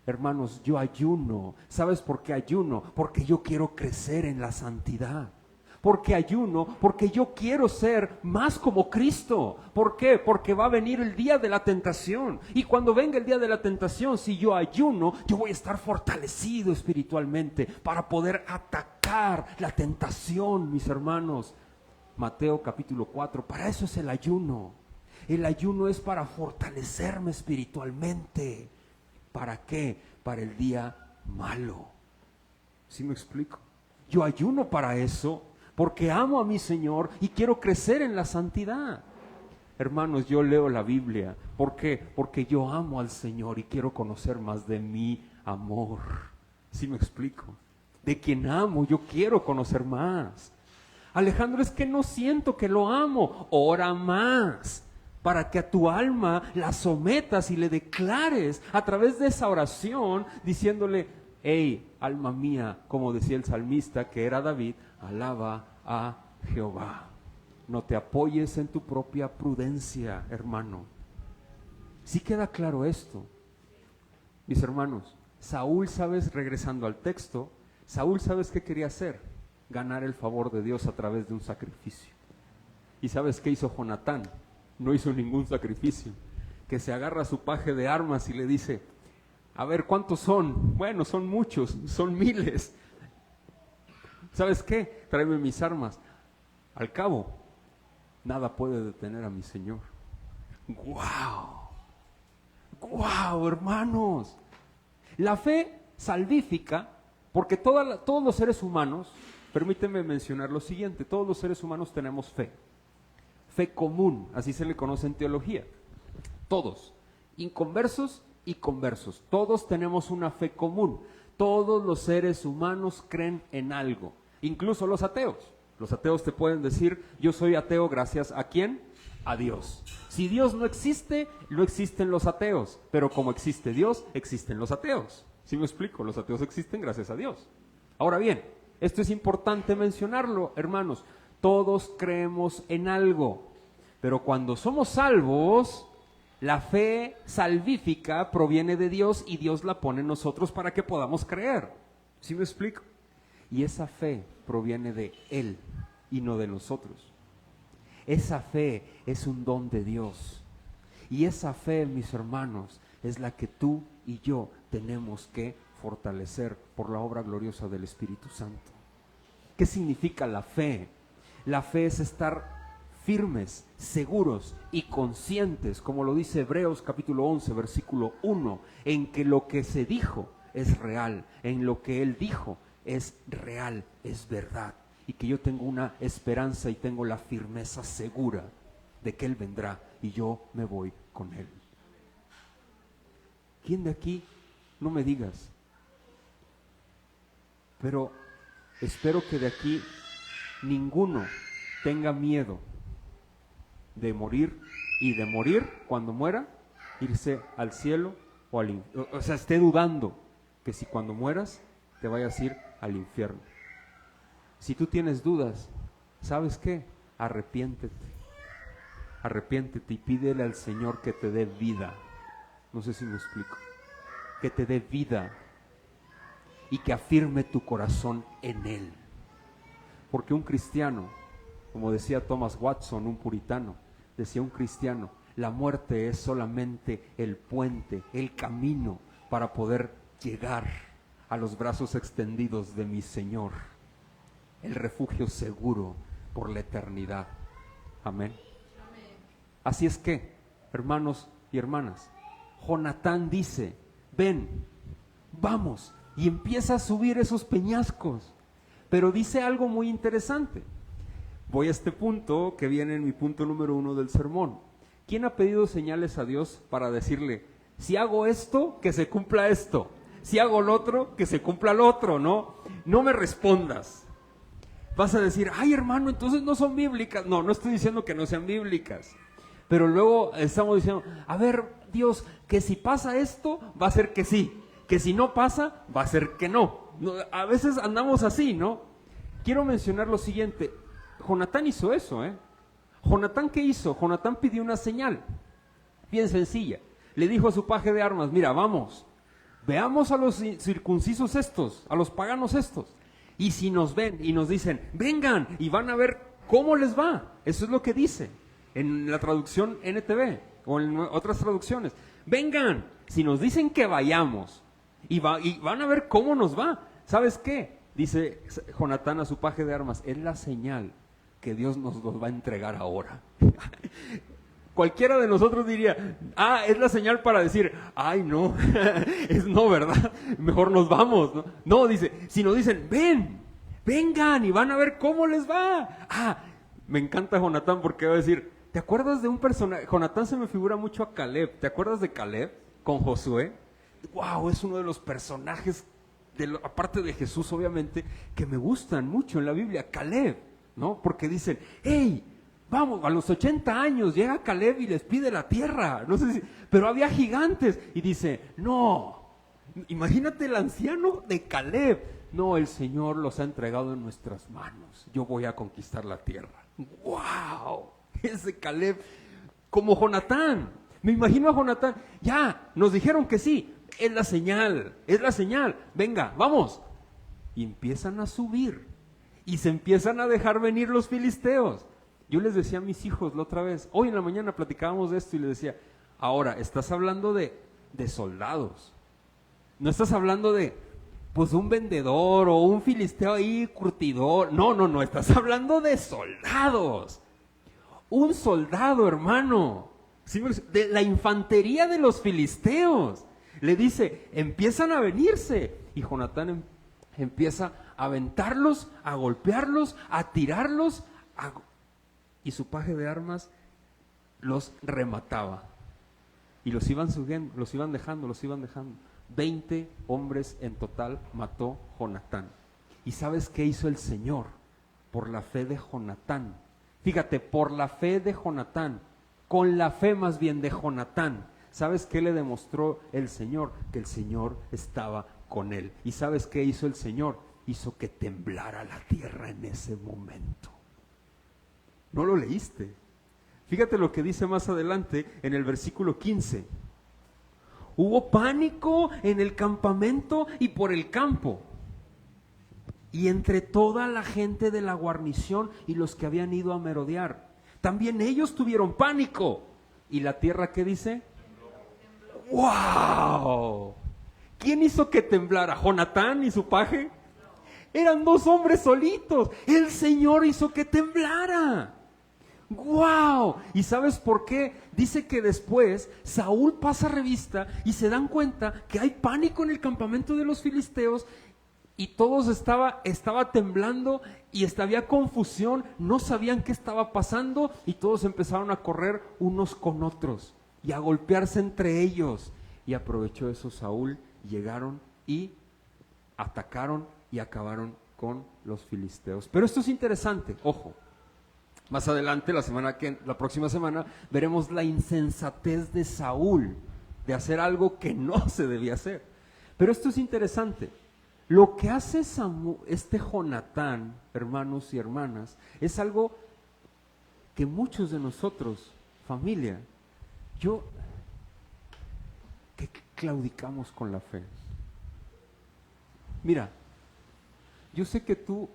Hermanos, yo ayuno. ¿Sabes por qué ayuno? Porque yo quiero crecer en la santidad. Porque ayuno, porque yo quiero ser más como Cristo. ¿Por qué? Porque va a venir el día de la tentación. Y cuando venga el día de la tentación, si yo ayuno, yo voy a estar fortalecido espiritualmente para poder atacar la tentación, mis hermanos. Mateo capítulo 4, para eso es el ayuno. El ayuno es para fortalecerme espiritualmente. ¿Para qué? Para el día malo. ¿Sí me explico? Yo ayuno para eso, porque amo a mi Señor y quiero crecer en la santidad. Hermanos, yo leo la Biblia. ¿Por qué? Porque yo amo al Señor y quiero conocer más de mi amor. ¿Sí me explico? De quien amo, yo quiero conocer más. Alejandro, es que no siento que lo amo. Ora más, para que a tu alma la sometas y le declares a través de esa oración, diciéndole: hey, alma mía, como decía el salmista, que era David, alaba a Jehová. No te apoyes en tu propia prudencia, hermano. ¿Sí queda claro esto? Mis hermanos, Saúl, ¿sabes? Regresando al texto, Saúl, ¿sabes qué quería hacer? Ganar el favor de Dios a través de un sacrificio. ¿Y sabes qué hizo Jonatán? No hizo ningún sacrificio. Que se agarra su paje de armas y le dice: a ver, ¿cuántos son? Bueno, son muchos, son miles. ¿Sabes qué? Tráeme mis armas. Al cabo, nada puede detener a mi Señor. ¡Guau! ¡Guau, hermanos! La fe salvífica, porque todos los seres humanos, permíteme mencionar lo siguiente, todos los seres humanos tenemos fe. Fe común, así se le conoce en teología. Todos, inconversos y conversos, todos tenemos una fe común. Todos los seres humanos creen en algo, incluso los ateos. Los ateos te pueden decir: yo soy ateo gracias a ¿quién? A Dios. Si Dios no existe, no existen los ateos, pero como existe Dios, existen los ateos. ¿Sí me explico? Los ateos existen gracias a Dios. Ahora bien, esto es importante mencionarlo, hermanos. Todos creemos en algo, pero cuando somos salvos, la fe salvífica proviene de Dios y Dios la pone en nosotros para que podamos creer. ¿Sí me explico? Y esa fe proviene de Él y no de nosotros. Esa fe es un don de Dios. Y esa fe, mis hermanos, es la que tú y yo tenemos que fortalecer por la obra gloriosa del Espíritu Santo. ¿Qué significa la fe? La fe es estar firmes, seguros y conscientes, como lo dice Hebreos capítulo 11, versículo 1, en que lo que se dijo es real, en lo que Él dijo es real, es verdad, y que yo tengo una esperanza y tengo la firmeza segura de que Él vendrá y yo me voy con Él. ¿Quién de aquí? No me digas, pero espero que de aquí ninguno tenga miedo de morir y de morir cuando muera, irse al cielo o al infierno. O sea, esté dudando que si cuando mueras te vayas a ir al infierno. Si tú tienes dudas, ¿sabes qué? Arrepiéntete. Arrepiéntete y pídele al Señor que te dé vida. No sé si me explico. Que te dé vida y que afirme tu corazón en Él. Porque un cristiano, como decía Thomas Watson, un puritano, decía un cristiano: la muerte es solamente el puente, el camino para poder llegar a los brazos extendidos de mi Señor, el refugio seguro por la eternidad. Amén. Así es que, hermanos y hermanas, Jonatán dice: ven, vamos, y empieza a subir esos peñascos. Pero dice algo muy interesante. Voy a este punto que viene en mi punto número 1 del sermón. ¿Quién ha pedido señales a Dios para decirle: si hago esto, que se cumpla esto? Si hago lo otro, que se cumpla lo otro, ¿no? No me respondas. Vas a decir: ay, hermano, entonces no son bíblicas. No, no estoy diciendo que no sean bíblicas. Pero luego estamos diciendo, a ver, Dios, que si pasa esto, va a ser que sí. Que si no pasa, va a ser que no. A veces andamos así, ¿no? Quiero mencionar lo siguiente. Jonatán hizo eso, ¿eh? ¿Jonatán qué hizo? Jonatán pidió una señal, bien sencilla. Le dijo a su paje de armas, mira, vamos, veamos a los circuncisos estos, a los paganos estos. Y si nos ven y nos dicen, vengan, y van a ver cómo les va. Eso es lo que dice en la traducción NTV o en otras traducciones. Vengan, si nos dicen que vayamos y van a ver cómo nos va. ¿Sabes qué? Dice Jonatán a su paje de armas, es la señal que Dios nos va a entregar ahora. Cualquiera de nosotros diría, es la señal para decir, ay no, es no, ¿verdad? Mejor nos vamos, ¿no? No, dice, si nos dicen, vengan y van a ver cómo les va. Me encanta Jonatán porque va a decir, ¿te acuerdas de un personaje? Jonatán se me figura mucho a Caleb. ¿Te acuerdas de Caleb con Josué? Wow, es uno de los personajes, aparte de Jesús obviamente, que me gustan mucho en la Biblia, Caleb, ¿no? Porque dicen, hey, vamos, a los 80 años llega Caleb y les pide la tierra, no sé si, pero había gigantes, y dice, no, imagínate el anciano de Caleb, no, el Señor los ha entregado en nuestras manos, yo voy a conquistar la tierra. ¡Wow! Ese Caleb, como Jonatán, me imagino a Jonatán, ya, nos dijeron que sí, es la señal, venga, vamos. Y empiezan a subir, y se empiezan a dejar venir los filisteos. Yo les decía a mis hijos la otra vez, hoy en la mañana platicábamos de esto y les decía, ahora, estás hablando de soldados, no estás hablando de, pues, un vendedor o un filisteo ahí curtidor, no, estás hablando de soldados, un soldado, hermano, ¿sí? De la infantería de los filisteos, le dice, empiezan a venirse, y Jonatán empieza a aventarlos, a golpearlos, a tirarlos, y su paje de armas los remataba. Y los iban subiendo, los iban dejando. 20 hombres en total mató Jonatán. ¿Y sabes qué hizo el Señor? Por la fe de Jonatán. Fíjate, por la fe de Jonatán, con la fe más bien de Jonatán. ¿Sabes qué le demostró el Señor? Que el Señor estaba con él. ¿Y sabes qué hizo el Señor? Hizo que temblara la tierra en ese momento. ¿No lo leíste? Fíjate lo que dice más adelante en el versículo 15. Hubo pánico en el campamento y por el campo, y entre toda la gente de la guarnición y los que habían ido a merodear. También ellos tuvieron pánico. ¿Y la tierra qué dice? ¡Wow! ¿Quién hizo que temblara? ¿Jonatán y su paje? Eran 2 hombres solitos. El Señor hizo que temblara. ¡Wow! ¿Y sabes por qué? Dice que después Saúl pasa revista y se dan cuenta que hay pánico en el campamento de los filisteos y todos estaba temblando y había confusión, no sabían qué estaba pasando y todos empezaron a correr unos con otros y a golpearse entre ellos. Y aprovechó eso Saúl, llegaron y atacaron y acabaron con los filisteos. Pero esto es interesante, ojo. Más adelante, la próxima semana, veremos la insensatez de Saúl de hacer algo que no se debía hacer. Pero esto es interesante. Lo que hace Jonatán, hermanos y hermanas, es algo que muchos de nosotros, familia, que claudicamos con la fe. Mira, yo sé que tú,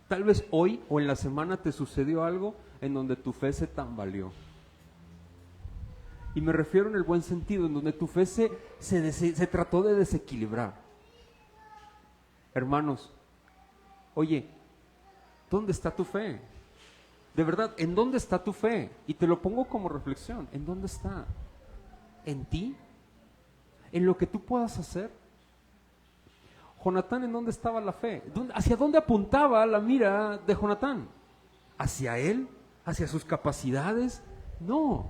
tal vez hoy o en la semana te sucedió algo en donde tu fe se tambaleó. Y me refiero en el buen sentido, en donde tu fe se trató de desequilibrar. Hermanos, oye, ¿dónde está tu fe? De verdad, ¿en dónde está tu fe? Y te lo pongo como reflexión, ¿en dónde está? ¿En ti? ¿En lo que tú puedas hacer? Jonatán, ¿en dónde estaba la fe? ¿Hacia dónde apuntaba la mira de Jonatán? ¿Hacia él? ¿Hacia sus capacidades? No.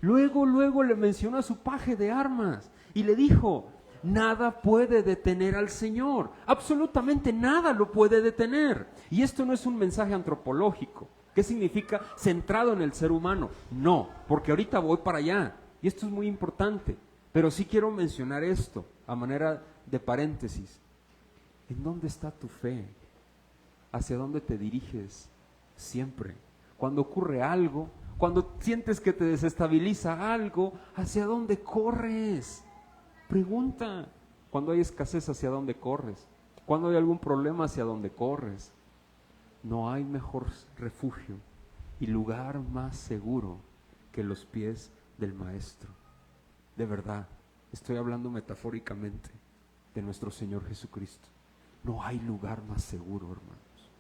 Luego le mencionó a su paje de armas y le dijo, nada puede detener al Señor. Absolutamente nada lo puede detener. Y esto no es un mensaje antropológico. ¿Qué significa centrado en el ser humano? No, porque ahorita voy para allá. Y esto es muy importante. Pero sí quiero mencionar esto a manera de paréntesis. ¿En dónde está tu fe? ¿Hacia dónde te diriges siempre? Cuando ocurre algo, cuando sientes que te desestabiliza algo, ¿hacia dónde corres? Pregunta. Cuando hay escasez, ¿hacia dónde corres? Cuando hay algún problema, ¿hacia dónde corres? No hay mejor refugio y lugar más seguro que los pies del Maestro. De verdad, estoy hablando metafóricamente de nuestro Señor Jesucristo. No hay lugar más seguro, hermanos.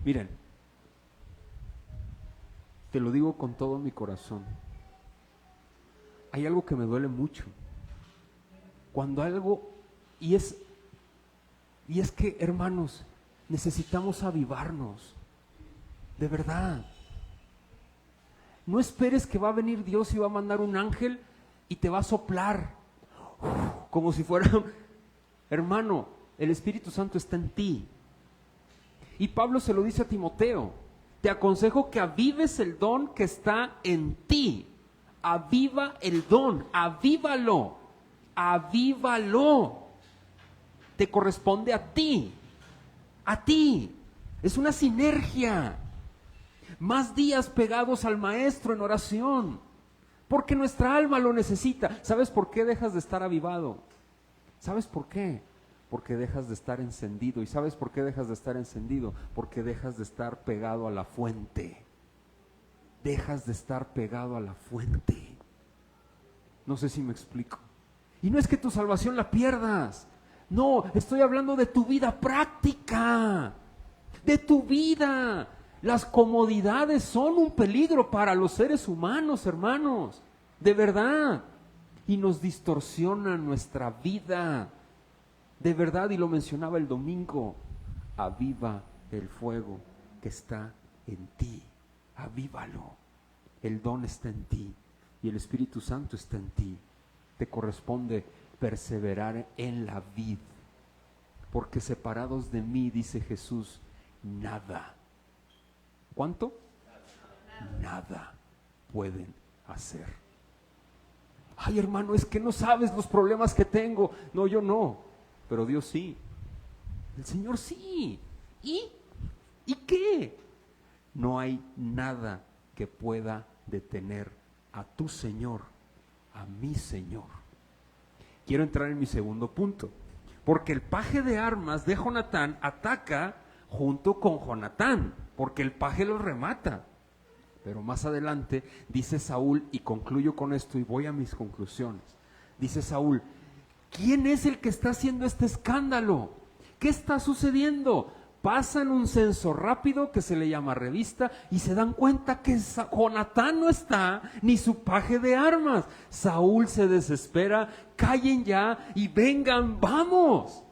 Miren, te lo digo con todo mi corazón. Hay algo que me duele mucho. Cuando algo, y es que, hermanos, necesitamos avivarnos. De verdad. No esperes que va a venir Dios y va a mandar un ángel y te va a soplar. Como si fuera, hermano, el Espíritu Santo está en ti. Y Pablo se lo dice a Timoteo: te aconsejo que avives el don que está en ti. Aviva el don, avívalo, avívalo. Te corresponde a ti, a ti. Es una sinergia. Más días pegados al Maestro en oración, porque nuestra alma lo necesita. ¿Sabes por qué dejas de estar avivado? ¿Sabes por qué? Porque dejas de estar encendido. ¿Y sabes por qué dejas de estar encendido? Porque dejas de estar pegado a la fuente. Dejas de estar pegado a la fuente. No sé si me explico. Y no es que tu salvación la pierdas. No, estoy hablando de tu vida práctica. De tu vida. Las comodidades son un peligro para los seres humanos, hermanos. De verdad. Y nos distorsionan nuestra vida. De verdad, y lo mencionaba el domingo. Aviva el fuego que está en ti. Avívalo. El don está en ti y el Espíritu Santo está en ti. Te corresponde perseverar en la vid, porque separados de mí, dice Jesús, nada. ¿Cuánto? Nada pueden hacer. Ay, hermano, es que no sabes los problemas que tengo. No, yo no, pero Dios sí. El Señor sí. ¿Y qué? No hay nada que pueda detener a tu Señor, a mi Señor. Quiero entrar en mi segundo punto, porque el paje de armas de Jonatán ataca junto con Jonatán, porque el paje lo remata. Pero más adelante dice Saúl, y concluyo con esto y voy a mis conclusiones. Dice Saúl: ¿quién es el que está haciendo este escándalo? ¿Qué está sucediendo? Pasan un censo rápido que se le llama revista y se dan cuenta que Jonatán no está, ni su paje de armas. Saúl se desespera: callen ya y vengan, vamos.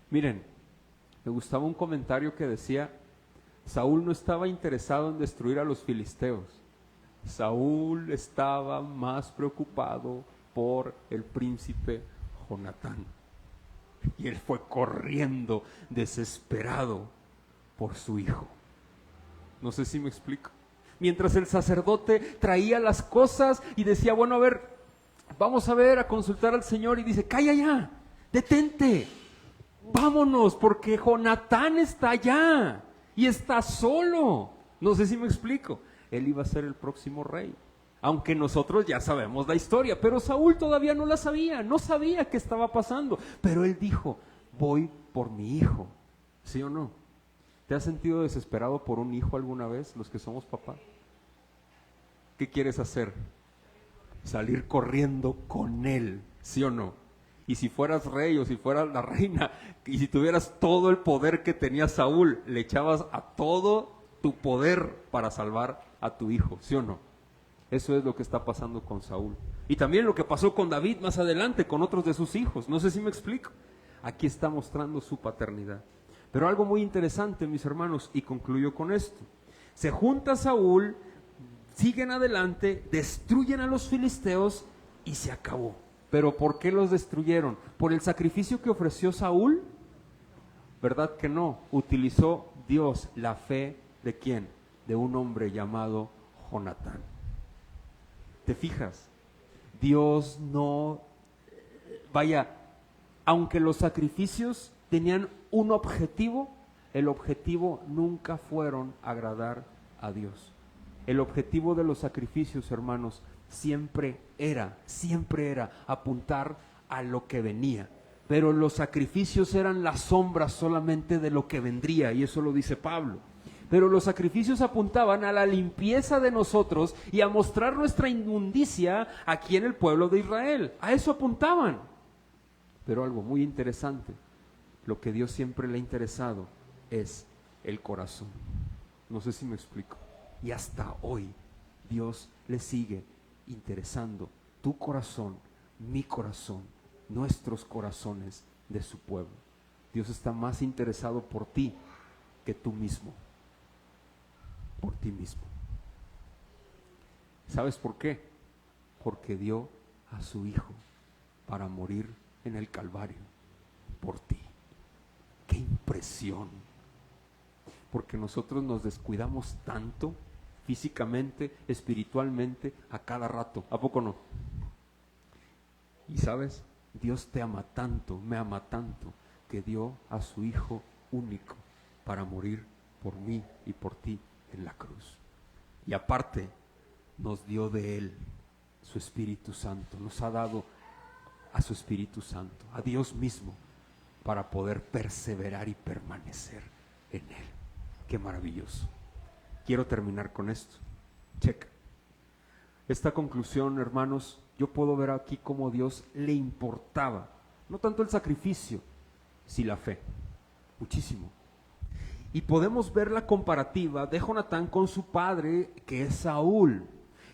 Miren, me gustaba un comentario que decía: Saúl no estaba interesado en destruir a los filisteos. Saúl estaba más preocupado por el príncipe Jonatán. Y él fue corriendo desesperado por su hijo. No sé si me explico. Mientras el sacerdote traía las cosas y decía: bueno, a ver, vamos a ver, a consultar al Señor, y dice: calla ya, detente, vámonos, porque Jonatán está allá y está solo. No sé si me explico. Él iba a ser el próximo rey, aunque nosotros ya sabemos la historia, pero Saúl todavía no la sabía, no sabía qué estaba pasando, pero él dijo: voy por mi hijo. ¿Sí o no? ¿Te has sentido desesperado por un hijo alguna vez, los que somos papá? ¿Qué quieres hacer? Salir corriendo con él, ¿sí o no? Y si fueras rey o si fueras la reina, y si tuvieras todo el poder que tenía Saúl, le echabas a todo tu poder para salvar a tu hijo, ¿sí o no? Eso es lo que está pasando con Saúl. Y también lo que pasó con David más adelante, con otros de sus hijos. No sé si me explico. Aquí está mostrando su paternidad. Pero algo muy interesante, mis hermanos, y concluyo con esto. Se junta Saúl, siguen adelante, destruyen a los filisteos y se acabó. ¿Pero por qué los destruyeron? ¿Por el sacrificio que ofreció Saúl? ¿Verdad que no? Utilizó Dios la fe ¿de quién? de un hombre llamado Jonatán. ¿Te fijas? Dios no, vaya, aunque los sacrificios tenían un objetivo, el objetivo nunca fueron agradar a Dios. El objetivo de los sacrificios, hermanos, siempre era apuntar a lo que venía. Pero los sacrificios eran la sombra solamente de lo que vendría, y eso lo dice Pablo. Pero los sacrificios apuntaban a la limpieza de nosotros y a mostrar nuestra inmundicia aquí en el pueblo de Israel. A eso apuntaban. Pero algo muy interesante, lo que Dios siempre le ha interesado es el corazón. No sé si me explico. Y hasta hoy Dios le sigue interesando tu corazón, mi corazón, nuestros corazones de su pueblo. Dios está más interesado por ti que tú mismo, por ti mismo. ¿Sabes por qué? Porque dio a su Hijo para morir en el Calvario por ti. ¡Qué impresión! Porque nosotros nos descuidamos tanto físicamente, espiritualmente, a cada rato. ¿A poco no? Y sabes, Dios te ama tanto, me ama tanto, que dio a su Hijo único para morir por mí y por ti en la cruz. Y aparte, nos dio de Él su Espíritu Santo, nos ha dado a su Espíritu Santo, a Dios mismo, para poder perseverar y permanecer en Él. ¡Qué maravilloso! Quiero terminar con esto. Checa. Esta conclusión, hermanos, yo puedo ver aquí cómo Dios le importaba, no tanto el sacrificio, sino la fe, muchísimo. Y podemos ver la comparativa de Jonatán con su padre, que es Saúl.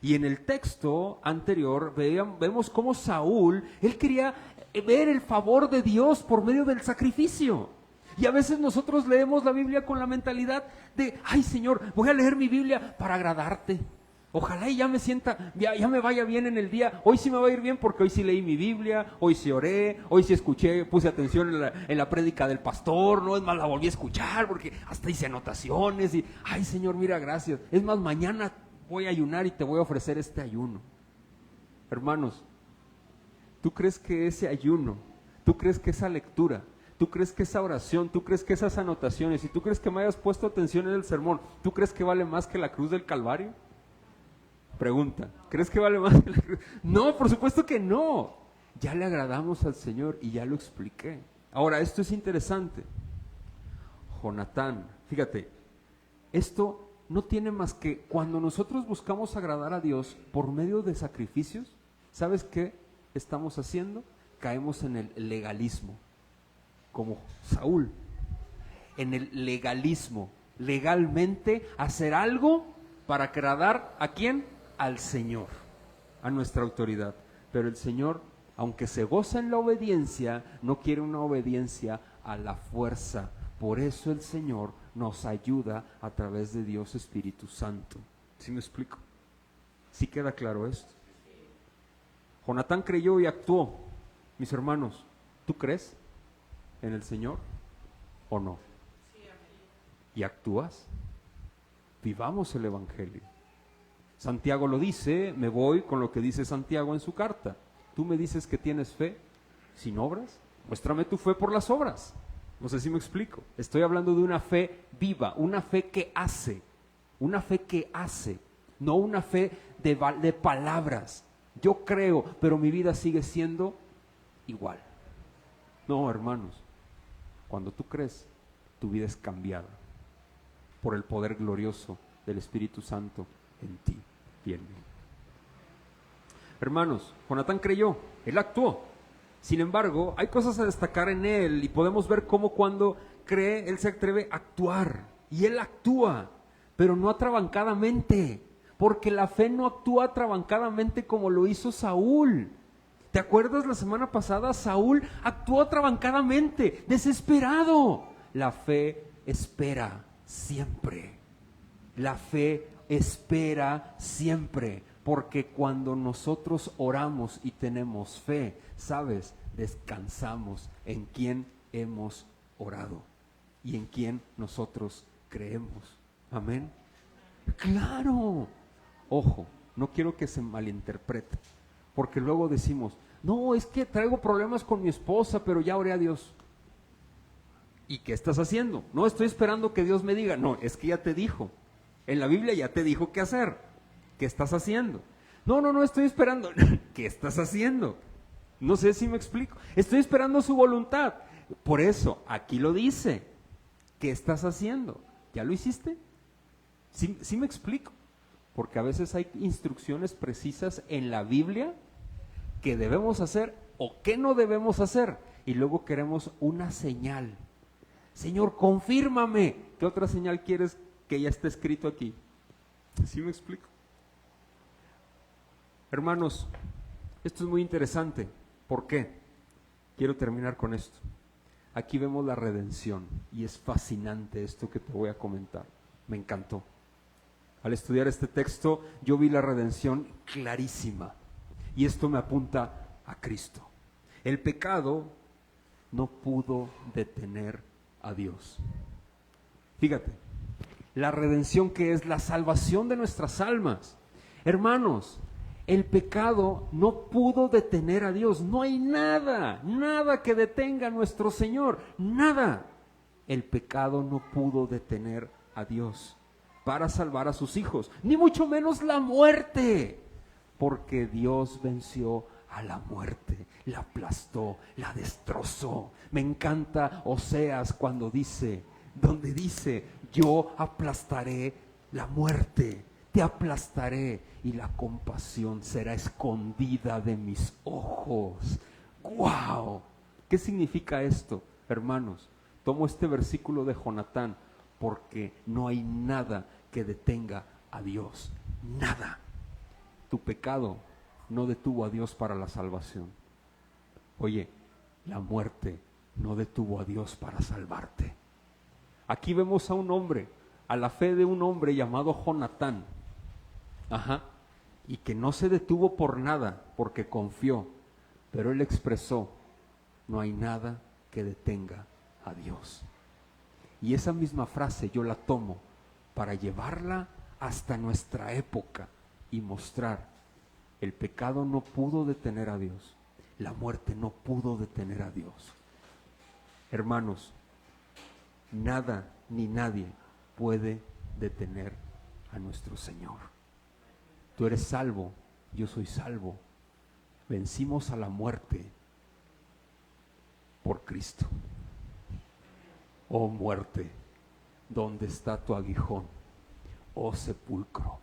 Y en el texto anterior vemos cómo Saúl, él quería ver el favor de Dios por medio del sacrificio. Y a veces nosotros leemos la Biblia con la mentalidad de, ay Señor, voy a leer mi Biblia para agradarte. Ojalá y ya me sienta, ya me vaya bien en el día. Hoy sí me va a ir bien porque hoy sí leí mi Biblia, hoy sí oré, hoy sí escuché, puse atención en la prédica del pastor, no es más, la volví a escuchar porque hasta hice anotaciones y, ay Señor, mira, gracias. Es más, mañana voy a ayunar y te voy a ofrecer este ayuno. Hermanos, ¿tú crees que ese ayuno, tú crees que esa lectura, tú crees que esa oración, tú crees que esas anotaciones, y tú crees que me hayas puesto atención en el sermón, tú crees que vale más que la cruz del Calvario? Pregunta, ¿crees que vale más que la cruz? No, por supuesto que no. Ya le agradamos al Señor y ya lo expliqué. Ahora, esto es interesante. Jonatán, fíjate, esto no tiene más que cuando nosotros buscamos agradar a Dios por medio de sacrificios, ¿sabes qué estamos haciendo? Caemos en el legalismo, como Saúl, en el legalismo, legalmente hacer algo para agradar ¿a quién? Al Señor, a nuestra autoridad. Pero el Señor, aunque se goza en la obediencia, no quiere una obediencia a la fuerza. Por eso el Señor nos ayuda a través de Dios Espíritu Santo. ¿Sí me explico? ¿Sí queda claro esto? Jonatán creyó y actuó. Mis hermanos, ¿tú crees en el Señor o no? ¿Y actúas? Vivamos el Evangelio. Santiago lo dice, me voy con lo que dice Santiago en su carta. Tú me dices que tienes fe sin obras, muéstrame tu fe por las obras. No sé si me explico. Estoy hablando de una fe viva, una fe que hace, no una fe de palabras. Yo creo, pero mi vida sigue siendo igual. No, hermanos, cuando tú crees, tu vida es cambiada por el poder glorioso del Espíritu Santo en ti y en mí. Hermanos, Jonatán creyó, él actuó. Sin embargo, hay cosas a destacar en él y podemos ver cómo cuando cree, él se atreve a actuar. Y él actúa, pero no atrabancadamente, porque la fe no actúa atrabancadamente como lo hizo Saúl. ¿Te acuerdas la semana pasada? Saúl actuó atrabancadamente, desesperado. La fe espera siempre. La fe espera siempre, porque cuando nosotros oramos y tenemos fe, ¿sabes? Descansamos en quien hemos orado y en quien nosotros creemos. Amén. Claro. Ojo, no quiero que se malinterprete, porque luego decimos, no, es que traigo problemas con mi esposa, pero ya oré a Dios. ¿Y qué estás haciendo? No estoy esperando que Dios me diga, no, es que ya te dijo. En la Biblia ya te dijo qué hacer. ¿Qué estás haciendo? No estoy esperando. ¿Qué estás haciendo? No sé si me explico. Estoy esperando su voluntad. Por eso, aquí lo dice. ¿Qué estás haciendo? ¿Ya lo hiciste? ¿Sí me explico? Porque a veces hay instrucciones precisas en la Biblia que debemos hacer o que no debemos hacer. Y luego queremos una señal. Señor, confírmame. ¿Qué otra señal quieres que ya esté escrito aquí? ¿Sí me explico? Hermanos, esto es muy interesante. ¿Por qué? Quiero terminar con esto. Aquí vemos la redención y es fascinante esto que te voy a comentar. Me encantó. Al estudiar este texto, yo vi la redención clarísima y esto me apunta a Cristo. El pecado no pudo detener a Dios. Fíjate, la redención que es la salvación de nuestras almas. Hermanos, el pecado no pudo detener a Dios. No hay nada que detenga a nuestro Señor. Nada. El pecado no pudo detener a Dios para salvar a sus hijos, ni mucho menos la muerte, porque Dios venció a la muerte, la aplastó, la destrozó. Me encanta Oseas cuando donde dice, yo aplastaré la muerte, te aplastaré y la compasión será escondida de mis ojos. ¡Guau! ¿Qué significa esto, hermanos? Tomo este versículo de Jonatán porque no hay nada que detenga a Dios. Nada. Tu pecado no detuvo a Dios para la salvación. Oye, la muerte no detuvo a Dios para salvarte. Aquí vemos a un hombre, a la fe de un hombre llamado Jonatán. Y que no se detuvo por nada, porque confió. Pero él expresó, no hay nada que detenga a Dios. Y esa misma frase yo la tomo para llevarla hasta nuestra época y mostrar, el pecado no pudo detener a Dios, la muerte no pudo detener a Dios. Hermanos, nada ni nadie puede detener a nuestro Señor. Tú eres salvo, yo soy salvo. Vencimos a la muerte por Cristo. Oh muerte, ¿dónde está tu aguijón? Oh sepulcro,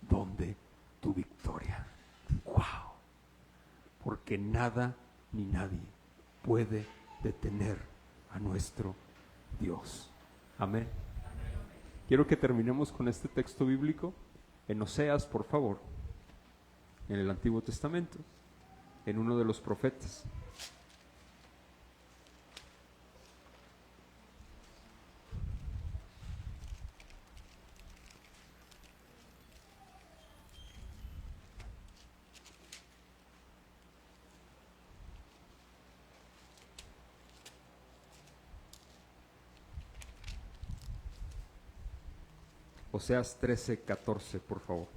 ¿dónde tu victoria? ¡Wow! Porque nada ni nadie puede detener a nuestro Dios. Amén. Quiero que terminemos con este texto bíblico en Oseas, por favor, en el Antiguo Testamento, en uno de los profetas. Oseas 13:14, por favor.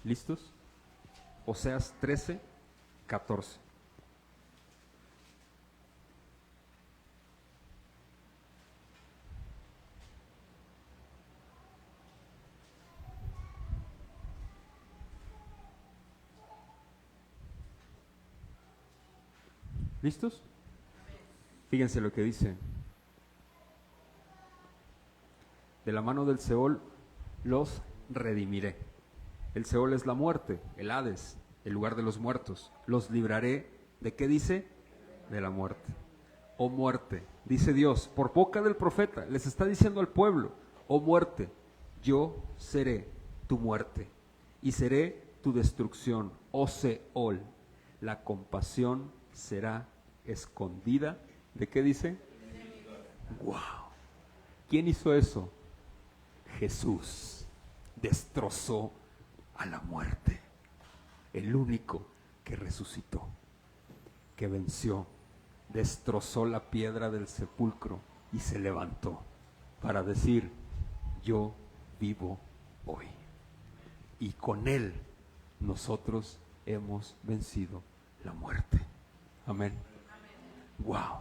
¿Listos? Oseas 13:14. ¿Listos? Fíjense lo que dice. De la mano del Seol los redimiré. El Seol es la muerte, el Hades, el lugar de los muertos. Los libraré, ¿de qué dice? De la muerte. Oh muerte, dice Dios, por boca del profeta, les está diciendo al pueblo, oh muerte, yo seré tu muerte y seré tu destrucción, oh Seol, la compasión será escondida. ¿De qué dice? ¡Wow! ¿Quién hizo eso? Jesús destrozó a la muerte. El único que resucitó, que venció, destrozó la piedra del sepulcro y se levantó para decir: yo vivo hoy. Y con Él nosotros hemos vencido la muerte. Amén. Wow.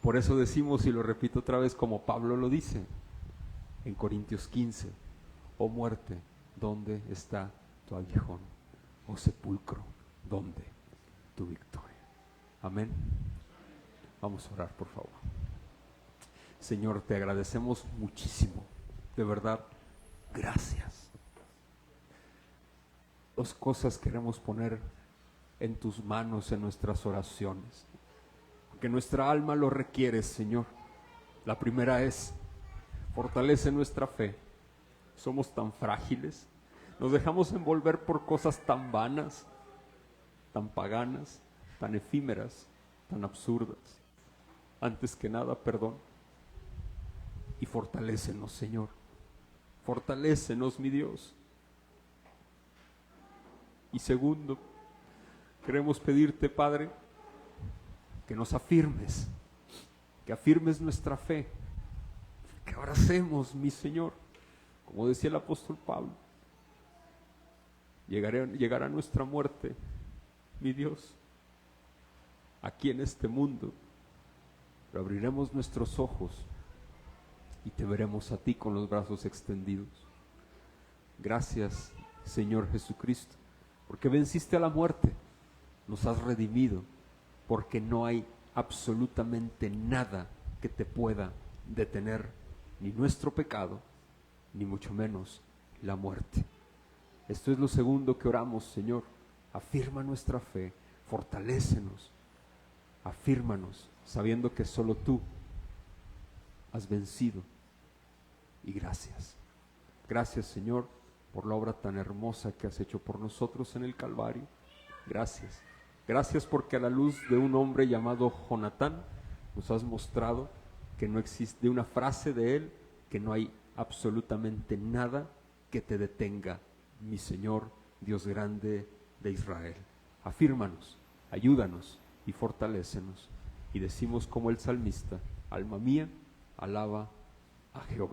Por eso decimos, y lo repito otra vez como Pablo lo dice en Corintios 15: oh muerte, ¿dónde está tu aguijón? Oh sepulcro, ¿dónde tu victoria? Amén. Vamos a orar, por favor. Señor, te agradecemos muchísimo, de verdad, gracias. Dos cosas queremos poner en tus manos en nuestras oraciones, porque nuestra alma lo requiere, Señor. La primera es: fortalece nuestra fe. Somos tan frágiles, nos dejamos envolver por cosas tan vanas, tan paganas, tan efímeras, tan absurdas. Antes que nada, perdón. Y fortalécenos, Señor. Fortalécenos, mi Dios. Y segundo, queremos pedirte, Padre, que nos afirmes, que afirmes nuestra fe, que abracemos, mi Señor, como decía el apóstol Pablo, llegará nuestra muerte, mi Dios, aquí en este mundo, pero abriremos nuestros ojos y te veremos a ti con los brazos extendidos. Gracias, Señor Jesucristo, porque venciste a la muerte, nos has redimido, porque no hay absolutamente nada que te pueda detener, ni nuestro pecado, ni mucho menos la muerte. Esto es lo segundo que oramos, Señor. Afirma nuestra fe, fortalécenos, afírmanos, sabiendo que solo tú has vencido. Y gracias. Gracias, Señor, por la obra tan hermosa que has hecho por nosotros en el Calvario. Gracias. Gracias porque a la luz de un hombre llamado Jonatán nos has mostrado que no existe, de una frase de él, que no hay absolutamente nada que te detenga, mi Señor, Dios grande de Israel. Afírmanos, ayúdanos y fortalécenos. Y decimos como el salmista: alma mía, alaba a Jehová.